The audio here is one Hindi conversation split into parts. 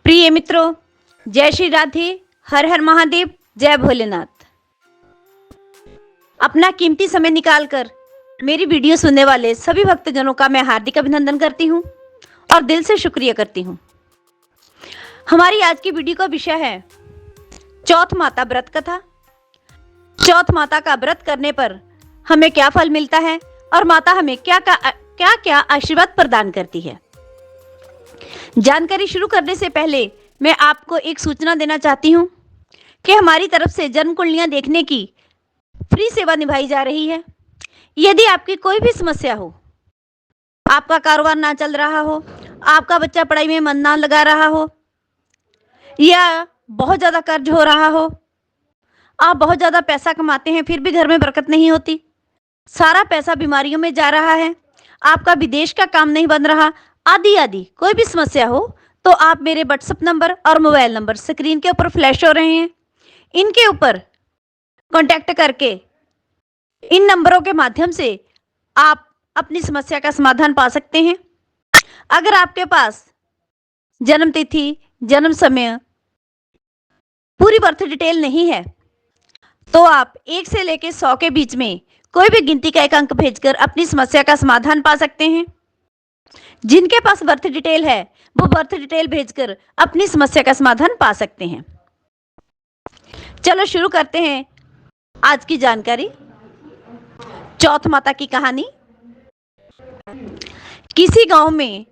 प्रिय मित्रों, जय श्री राधे, हर हर महादेव, जय भोलेनाथ। अपना कीमती समय निकालकर मेरी वीडियो सुनने वाले सभी भक्तजनों का मैं हार्दिक अभिनंदन करती हूँ और दिल से शुक्रिया करती हूँ। हमारी आज की वीडियो का विषय है चौथ माता व्रत कथा। चौथ माता का व्रत करने पर हमें क्या फल मिलता है और माता हमें क्या क्या आशीर्वाद प्रदान करती है। जानकारी शुरू करने से पहले मैं आपको एक सूचना देना चाहती हूँ कि हमारी तरफ से जन्म कुंडलियाँ देखने की फ्री सेवा निभाई जा रही है। यदि आपकी कोई भी समस्या हो, आपका कारोबार ना चल रहा हो, आपका बच्चा पढ़ाई में मन ना लगा रहा हो, या बहुत ज़्यादा कर्ज हो रहा हो, आप बहुत ज़्यादा पैसा कमाते हैं फिर भी घर में बरकत नहीं होती, सारा पैसा बीमारियों में जा रहा है, आपका विदेश का काम नहीं बन रहा, आदि आदि कोई भी समस्या हो तो आप मेरे व्हाट्सएप नंबर और मोबाइल नंबर स्क्रीन के ऊपर फ्लैश हो रहे हैं, इनके ऊपर कांटेक्ट करके इन नंबरों के माध्यम से आप अपनी समस्या का समाधान पा सकते हैं। अगर आपके पास जन्म तिथि, जन्म समय, पूरी बर्थ डिटेल नहीं है तो आप 1 से लेकर 100 के बीच में कोई भी गिनती का एक अंक भेजकर अपनी समस्या का समाधान पा सकते हैं। जिनके पास बर्थ डिटेल है वो बर्थ डिटेल भेजकर अपनी समस्या का समाधान पा सकते हैं। चलो शुरू करते हैं आज की जानकारी। चौथ माता की कहानी। किसी गांव में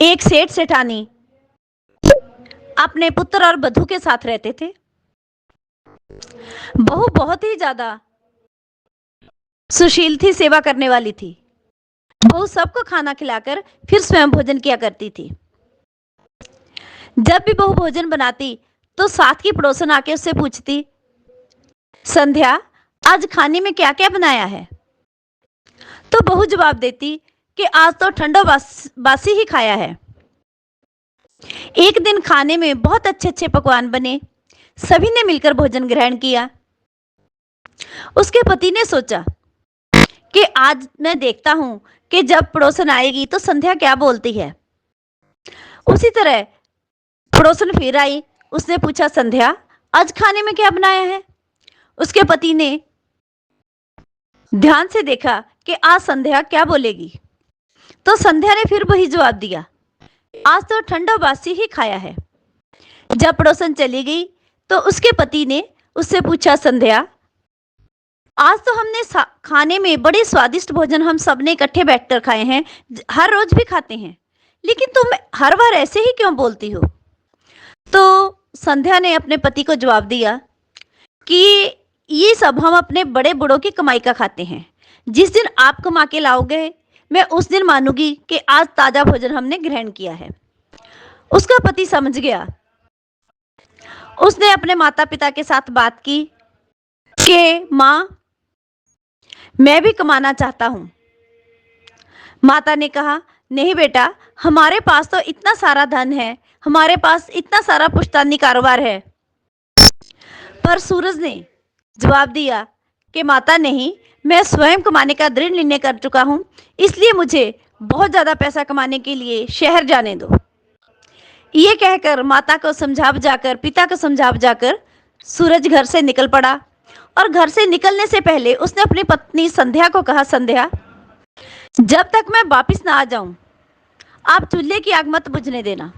एक सेठ सेठानी अपने पुत्र और बधू के साथ रहते थे। बहू बहुत ही ज्यादा सुशील थी, सेवा करने वाली थी। बहू सबको खाना खिलाकर फिर स्वयं भोजन किया करती थी। जब भी बहू भोजन बनाती तो साथ की पड़ोसन आके उससे पूछती, संध्या आज खाने में क्या क्या बनाया है? तो बहू जवाब देती कि आज तो ठंडा बासी ही खाया है। एक दिन खाने में बहुत अच्छे अच्छे पकवान बने, सभी ने मिलकर भोजन ग्रहण किया। उसके पति ने सोचा कि आज मैं देखता हूं कि जब पड़ोसन आएगी तो संध्या क्या बोलती है। उसी तरह पड़ोसन फिर आई, उसने पूछा, संध्या आज खाने में क्या बनाया है? उसके पति ने ध्यान से देखा कि आज संध्या क्या बोलेगी, तो संध्या ने फिर वही जवाब दिया, आज तो ठंडा बासी ही खाया है। जब पड़ोसन चली गई तो उसके पति ने उससे पूछा, संध्या आज तो हमने खाने में बड़े स्वादिष्ट भोजन हम सब ने इकट्ठे बैठकर खाए हैं, हर रोज भी खाते हैं, लेकिन तुम हर बार ऐसे ही क्यों बोलती हो? तो संध्या ने अपने पति को जवाब दिया कि ये सब हम अपने बड़े बूढ़ों की कमाई का खाते हैं। जिस दिन आप कमा के लाओगे मैं उस दिन मानूंगी कि आज ताजा भोजन हमने ग्रहण किया है। उसका पति समझ गया। उसने अपने माता पिता के साथ बात की कि माँ मैं भी कमाना चाहता हूँ। माता ने कहा, नहीं बेटा, हमारे पास तो इतना सारा धन है, हमारे पास इतना सारा पुश्तैनी कारोबार है। पर सूरज ने जवाब दिया कि माता नहीं, मैं स्वयं कमाने का दृढ़ निर्णय कर चुका हूँ, इसलिए मुझे बहुत ज़्यादा पैसा कमाने के लिए शहर जाने दो। ये कहकर माता को समझा बुझाकर, पिता को समझा बुझाकर सूरज घर से निकल पड़ा। और घर से निकलने से पहले उसने अपनी पत्नी संध्या को कहा, संध्या जब तक मैं वापस ना आ जाऊं आप चूल्हे की आग मत बुझने देना।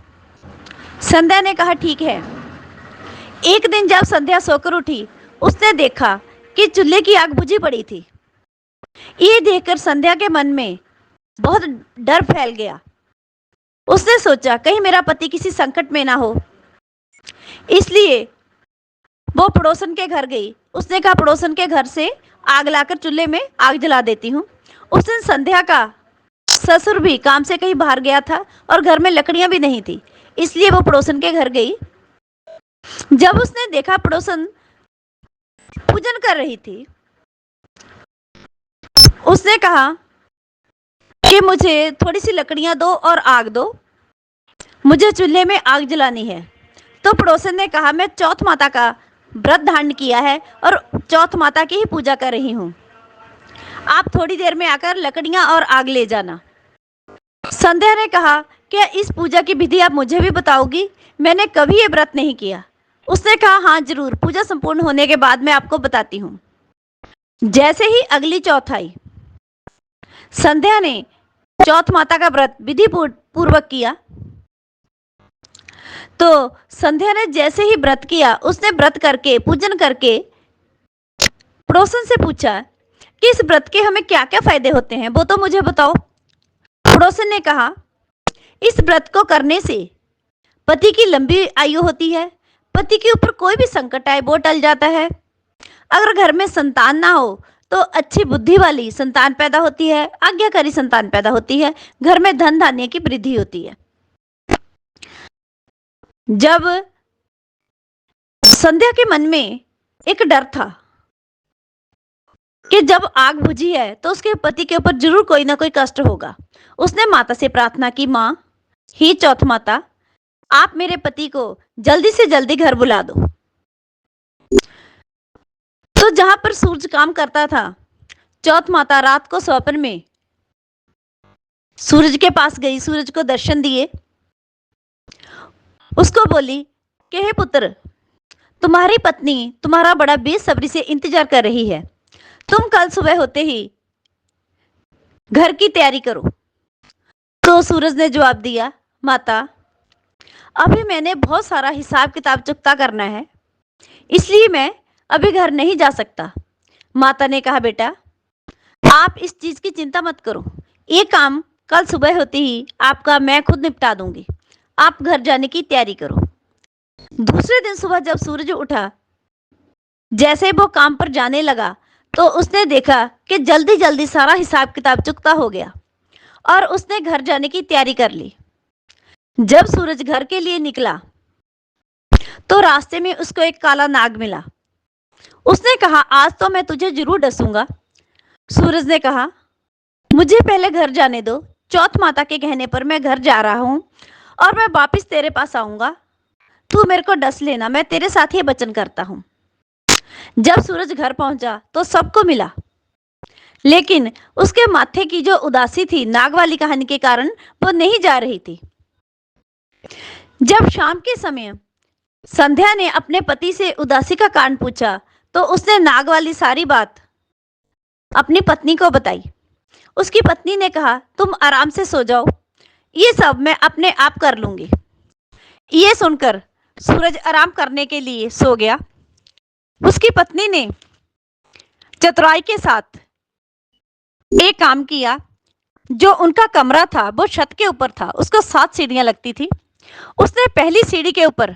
संध्या ने कहा, ठीक है। एक दिन जब संध्या सोकर उठी उसने देखा कि चूल्हे की आग बुझी पड़ी थी। ये देखकर संध्या के मन में बहुत डर फैल गया। उसने सोचा कहीं मेरा पति किसी संकट में ना हो, इसलिए वो पड़ोसन के घर गई। उसने कहा, पड़ोसन के घर से आग लाकर चूल्हे में आग जला देती हूँ। उस दिन संध्या का ससुर भी काम से कहीं बाहर गया था और घर में लकड़ियां भी नहीं थी, इसलिए वो पड़ोसन के घर गई। जब उसने देखा पड़ोसन पूजन कर रही थी, उसने कहा कि मुझे थोड़ी सी लकड़ियां दो और आग दो, मुझे चूल्हे में आग जलानी है। तो पड़ोसन ने कहा, मैं चौथ माता का व्रत धारण किया है और चौथ माता की ही पूजा कर रही हूँ, आप थोड़ी देर में आकर लकड़ियां और आग ले जाना। संध्या ने कहा कि क्या इस पूजा की विधि आप मुझे भी बताओगी? मैंने कभी ये व्रत नहीं किया। उसने कहा, हाँ जरूर, पूजा संपूर्ण होने के बाद मैं आपको बताती हूँ। जैसे ही अगली चौथ आई, संध्या ने चौथ माता का व्रत विधि पूर्वक किया। तो संध्या ने जैसे ही व्रत किया, उसने व्रत करके, पूजन करके पड़ोसन से पूछा कि इस व्रत के हमें क्या क्या फायदे होते हैं, वो तो मुझे बताओ। पड़ोसन ने कहा, इस व्रत को करने से पति की लंबी आयु होती है, पति के ऊपर कोई भी संकट आए वो टल जाता है। अगर घर में संतान ना हो तो अच्छी बुद्धि वाली संतान पैदा होती है, आज्ञाकारी संतान पैदा होती है, घर में धन धान्य की वृद्धि होती है। जब संध्या के मन में एक डर था कि जब आग बुझी है तो उसके पति के ऊपर जरूर कोई ना कोई कष्ट होगा, उसने माता से प्रार्थना की, माँ ही चौथ माता, आप मेरे पति को जल्दी से जल्दी घर बुला दो। तो जहां पर सूरज काम करता था, चौथ माता रात को स्वप्न में सूरज के पास गई, सूरज को दर्शन दिए, उसको बोली कि हे पुत्र, तुम्हारी पत्नी तुम्हारा बड़ा बेसब्री से इंतजार कर रही है, तुम कल सुबह होते ही घर की तैयारी करो। तो सूरज ने जवाब दिया, माता अभी मैंने बहुत सारा हिसाब किताब चुकता करना है, इसलिए मैं अभी घर नहीं जा सकता। माता ने कहा, बेटा आप इस चीज की चिंता मत करो, ये काम कल सुबह होते ही आपका मैं खुद निपटा दूंगी, आप घर जाने की तैयारी करो। दूसरे दिन सुबह जब सूरज उठा, जैसे वो काम पर जाने लगा तो उसने देखा कि जल्दी जल्दी सारा हिसाब किताब चुकता हो गया और उसने घर जाने की तैयारी कर ली। जब सूरज घर के लिए निकला तो रास्ते में उसको एक काला नाग मिला। उसने कहा, आज तो मैं तुझे जरूर डसूंगा। सूरज ने कहा, मुझे पहले घर जाने दो, चौथ माता के कहने पर मैं घर जा रहा हूं और मैं वापस तेरे पास आऊंगा, तू मेरे को डस लेना, मैं तेरे साथ ही वचन करता हूं। जब सूरज घर पहुंचा तो सबको मिला, लेकिन उसके माथे की जो उदासी थी नाग वाली कहानी के कारण, वो नहीं जा रही थी। जब शाम के समय संध्या ने अपने पति से उदासी का कारण पूछा तो उसने नाग वाली सारी बात अपनी पत्नी को बताई। उसकी पत्नी ने कहा, तुम आराम से सो जाओ, ये सब मैं अपने आप कर लूंगी। ये सुनकर सूरज आराम करने के लिए सो गया। उसकी पत्नी ने चतुराई के साथ एक काम किया। जो उनका कमरा था वो छत के ऊपर था, उसको 7 सीढ़ियां लगती थी। उसने पहली सीढ़ी के ऊपर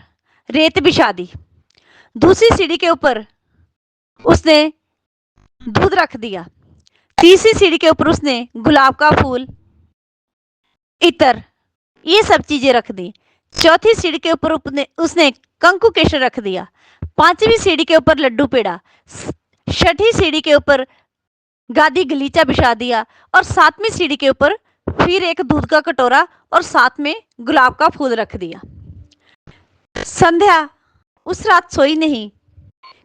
रेत बिछा दी, दूसरी सीढ़ी के ऊपर उसने दूध रख दिया, तीसरी सीढ़ी के ऊपर उसने गुलाब का फूल, इत्र, ये सब चीजें रख दी। चौथी सीढ़ी के ऊपर उसने कंकु केशर रख दिया, पांचवी सीढ़ी के ऊपर लड्डू पेड़ा, छठी सीढ़ी के ऊपर गादी गलीचा बिछा दिया और 7वीं सीढ़ी के ऊपर फिर एक दूध का कटोरा और साथ में गुलाब का फूल रख दिया। संध्या उस रात सोई नहीं,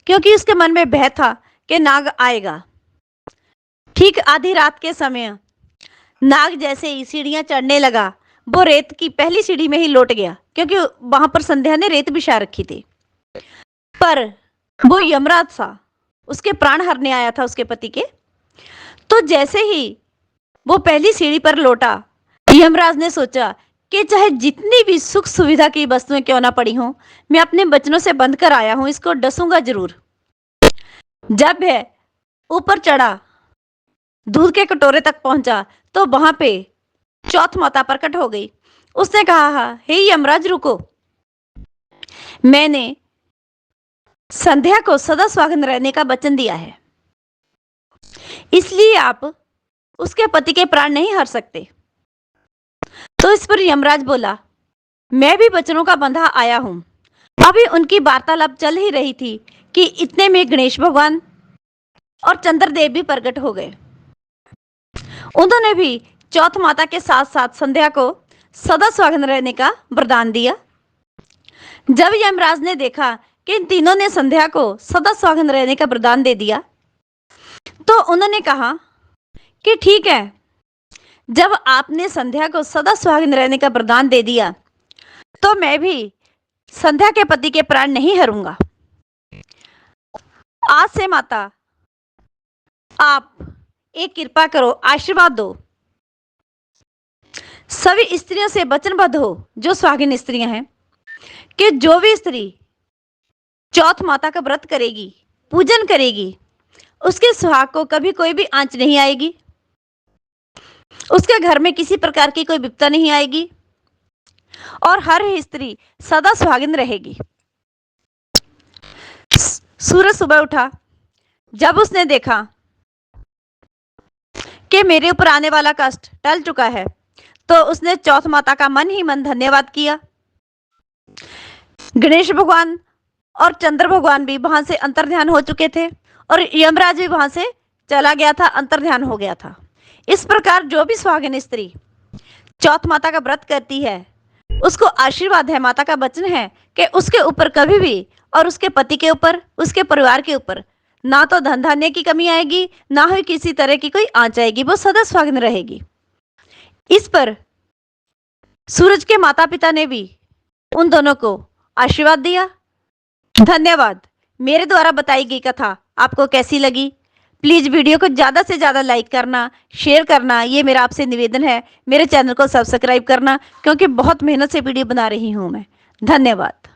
क्योंकि उसके मन में भय था कि नाग आएगा। ठीक आधी रात के समय नाग जैसे ही सीढ़ियां चढ़ने लगा, वो रेत की पहली सीढ़ी में ही लौट गया, क्योंकि वहां पर संध्या ने रेत बिछा रखी थी। पर वो यमराज सा उसके प्राण हरने आया था उसके पति के। तो जैसे ही वो पहली सीढ़ी पर लौटा, यमराज ने सोचा कि चाहे जितनी भी सुख सुविधा की वस्तुएं क्यों ना पड़ी हों, मैं अपने वचनों से बंध कर आया हूं, इसको डसूंगा जरूर। जब वह ऊपर चढ़ा, दूध के कटोरे तक पहुंचा, तो वहां पे चौथ माता प्रकट हो गई। उसने कहा, हे यमराज रुको, मैंने संध्या को सदा सुहागन रहने का वचन दिया है, इसलिए आप उसके पति के प्राण नहीं हर सकते। तो इस पर यमराज बोला, मैं भी वचनों का बंधा आया हूं। अभी उनकी वार्तालाप चल ही रही थी कि इतने में गणेश भगवान और चंद्रदेव भी प्रकट हो गए। उन्होंने भी चौथ माता के साथ साथ संध्या को सदा सुहागन रहने का वरदान दिया। जब यमराज ने देखा कि इन तीनों ने संध्या को सदा सुहागन रहने का वरदान दे दिया, तो उन्होंने कहा कि ठीक है, जब आपने संध्या को सदा सुहागिन रहने का वरदान दे दिया, तो मैं भी संध्या के पति के प्राण नहीं हरूंगा। आज से माता, आप एक कृपा करो, आशीर्वाद दो। सभी स्त्रियों से वचनबद्ध हो, जो सुहागिन स्त्रियां हैं, कि जो भी स्त्री चौथ माता का व्रत करेगी, पूजन करेगी, उसके सुहाग को कभी कोई भी आंच नहीं आएगी, उसके घर में किसी प्रकार की कोई विपदा नहीं आएगी और हर स्त्री सदा सुहागिन रहेगी। सूरज सुबह उठा। जब उसने देखा कि मेरे ऊपर आने वाला कष्ट टल चुका है, तो उसने चौथ माता का मन ही मन धन्यवाद किया। गणेश भगवान और चंद्र भगवान भी वहां से अंतर्ध्यान हो चुके थे और यमराज भी वहां से चला गया था, अंतर्ध्यान हो गया था। इस प्रकार जो भी सुहागिन स्त्री चौथ माता का व्रत करती है, उसको आशीर्वाद है, माता का वचन है कि उसके ऊपर कभी भी और उसके पति के ऊपर, उसके परिवार के ऊपर ना तो धन धान्य की कमी आएगी, ना ही किसी तरह की कोई आंच आएगी, वो सदा सुहागिन रहेगी। इस पर सूरज के माता पिता ने भी उन दोनों को आशीर्वाद दिया। धन्यवाद। मेरे द्वारा बताई गई कथा आपको कैसी लगी? प्लीज वीडियो को ज़्यादा से ज़्यादा लाइक करना, शेयर करना, ये मेरा आपसे निवेदन है। मेरे चैनल को सब्सक्राइब करना, क्योंकि बहुत मेहनत से वीडियो बना रही हूँ मैं। धन्यवाद।